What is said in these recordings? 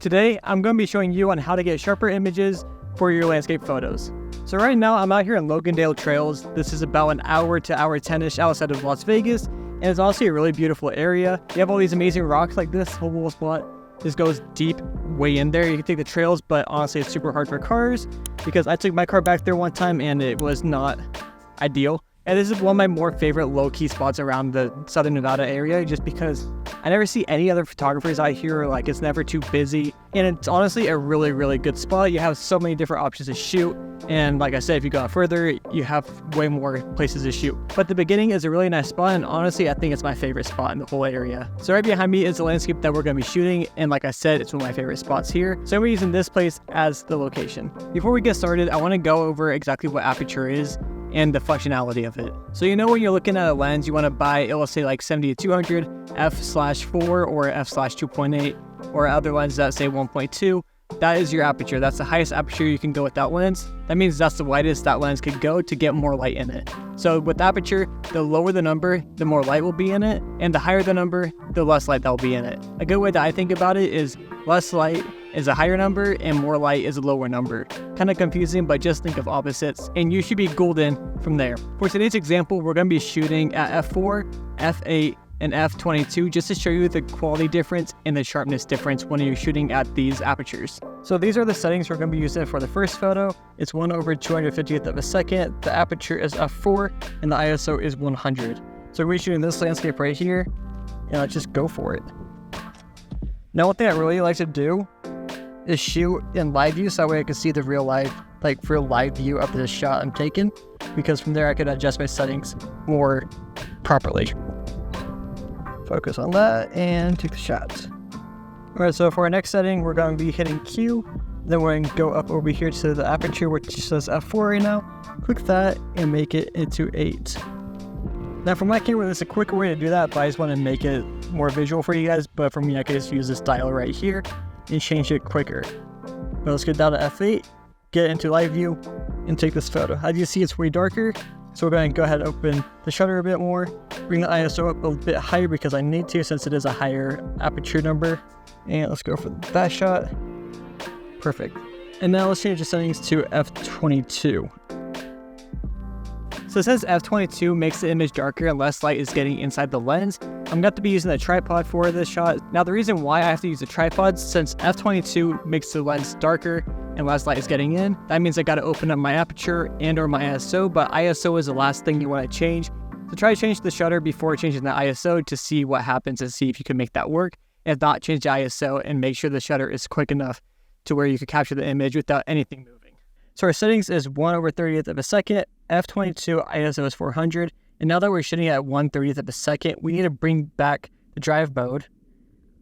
Today, I'm going to be showing you on how to get sharper images for your landscape photos. So right now, I'm out here in Logandale Trails. This is about an hour to hour 10-ish outside of Las Vegas, and it's honestly a really beautiful area. You have all these amazing rocks like this whole little spot. This goes deep way in there. You can take the trails, but honestly, it's super hard for cars because I took my car back there one time and it was not ideal. And this is one of my more favorite low-key spots around the Southern Nevada area just because I never see any other photographers out here. Like, it's never too busy. And it's honestly a really, really good spot. You have so many different options to shoot. And like I said, if you go out further, you have way more places to shoot. But the beginning is a really nice spot. And honestly, I think it's my favorite spot in the whole area. So right behind me is the landscape that we're going to be shooting. And like I said, it's one of my favorite spots here. So we're using this place as the location. Before we get started, I want to go over exactly what Aperture is and the functionality of it. So you know when you're looking at a lens, you want to buy, it'll say like 70-200, f/4 or f/2.8, or other lenses that say 1.2. That is your aperture. That's the highest aperture you can go with that lens. That means that's the widest that lens could go to get more light in it. So with aperture, the lower the number, the more light will be in it, and the higher the number, the less light that will be in it. A good way that I think about it is less light is a higher number and more light is a lower number. Kind of confusing, but just think of opposites and you should be golden from there. For today's example, we're going to be shooting at f4, f8, and f22 just to show you the quality difference and the sharpness difference when you're shooting at these apertures. So these are the settings we're going to be using for the first photo. It's 1/250th of a second, the aperture is f4, and the ISO is 100. So we're shooting this landscape right here, and let's just go for it. Now one thing I really like to do is shoot in live view so that way I can see the real live view of the shot I'm taking, because from there I could adjust my settings more properly. Focus on that and take the shots. Alright, so for our next setting, we're going to be hitting Q. Then we're going to go up over here to the aperture, which says f4 right now. Click that and make it into 8. Now for my camera, there's a quicker way to do that, but I just want to make it more visual for you guys. But for me, I can just use this dial right here and change it quicker. But let's get down to f8, get into live view, and take this photo. As you see, it's way darker. So we're going to go ahead and open the shutter a bit more, bring the ISO up a bit higher because I need to since it is a higher aperture number. And let's go for that shot. Perfect. And now let's change the settings to f22. So it says f22 makes the image darker and less light is getting inside the lens. I'm going to be using a tripod for this shot. Now the reason why I have to use a tripod, since f22 makes the lens darker and less light is getting in, that means I got to open up my aperture and or my ISO, but ISO is the last thing you want to change. So try to change the shutter before changing the ISO to see what happens and see if you can make that work. If not, change the ISO and make sure the shutter is quick enough to where you can capture the image without anything moving. So our settings is 1/30th of a second, f22 ISO is 400, and now that we're shooting at 1/30th of a second, we need to bring back the drive mode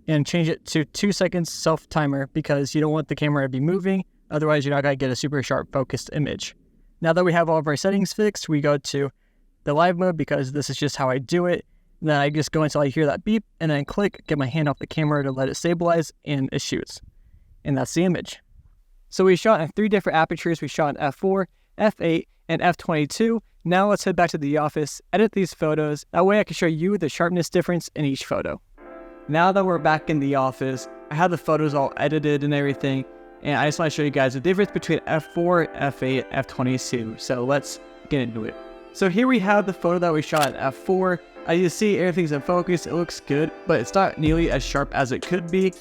and change it to 2 seconds self timer because you don't want the camera to be moving. Otherwise, you're not going to get a super sharp focused image. Now that we have all of our settings fixed, we go to the live mode because this is just how I do it. And then I just go until I hear that beep and then click, get my hand off the camera to let it stabilize, and it shoots. And that's the image. So we shot in 3 different apertures. We shot in f4, f8, and f22. Now let's head back to the office, edit these photos. That way I can show you the sharpness difference in each photo. Now that we're back in the office, I have the photos all edited and everything. And I just want to show you guys the difference between f4, f8, f22. So let's get into it. So here we have the photo that we shot at f4. As you see, everything's in focus. It looks good, but it's not nearly as sharp as it could be.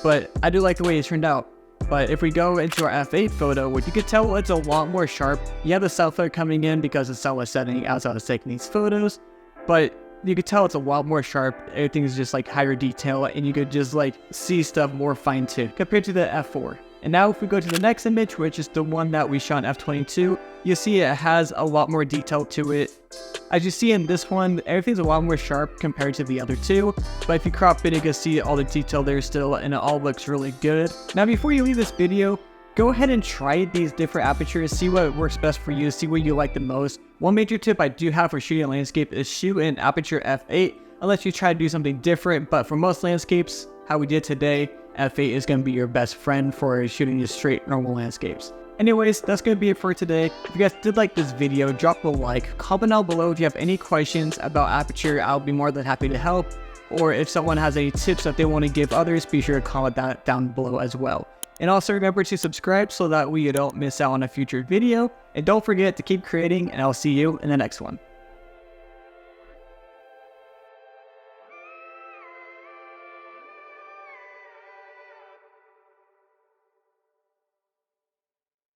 But I do like the way it turned out. But if we go into our f8 photo, which you can tell it's a lot more sharp. You have the cell flare coming in because the sun was setting as I was taking these photos. But you could tell it's a lot more sharp. Everything's just like higher detail, and you could just like see stuff more fine-tuned compared to the f4. And now if we go to the next image, which is the one that we shot in f22, you see it has a lot more detail to it. As you see in this one, everything's a lot more sharp compared to the other two, but if you crop it, you can see all the detail there still, and it all looks really good. Now before you leave this video, go ahead and try these different apertures, see what works best for you, see what you like the most. One major tip I do have for shooting a landscape is shoot in aperture f8, unless you try to do something different, but for most landscapes, how we did today, f8 is going to be your best friend for shooting just straight normal landscapes. Anyways, that's going to be it for today. If you guys did like this video, drop a like, comment down below if you have any questions about Aperture. I'll be more than happy to help. or if someone has any tips that they want to give others, be sure to comment that down below as well. And also remember to subscribe so that way you don't miss out on a future video. And don't forget to keep creating, and I'll see you in the next one.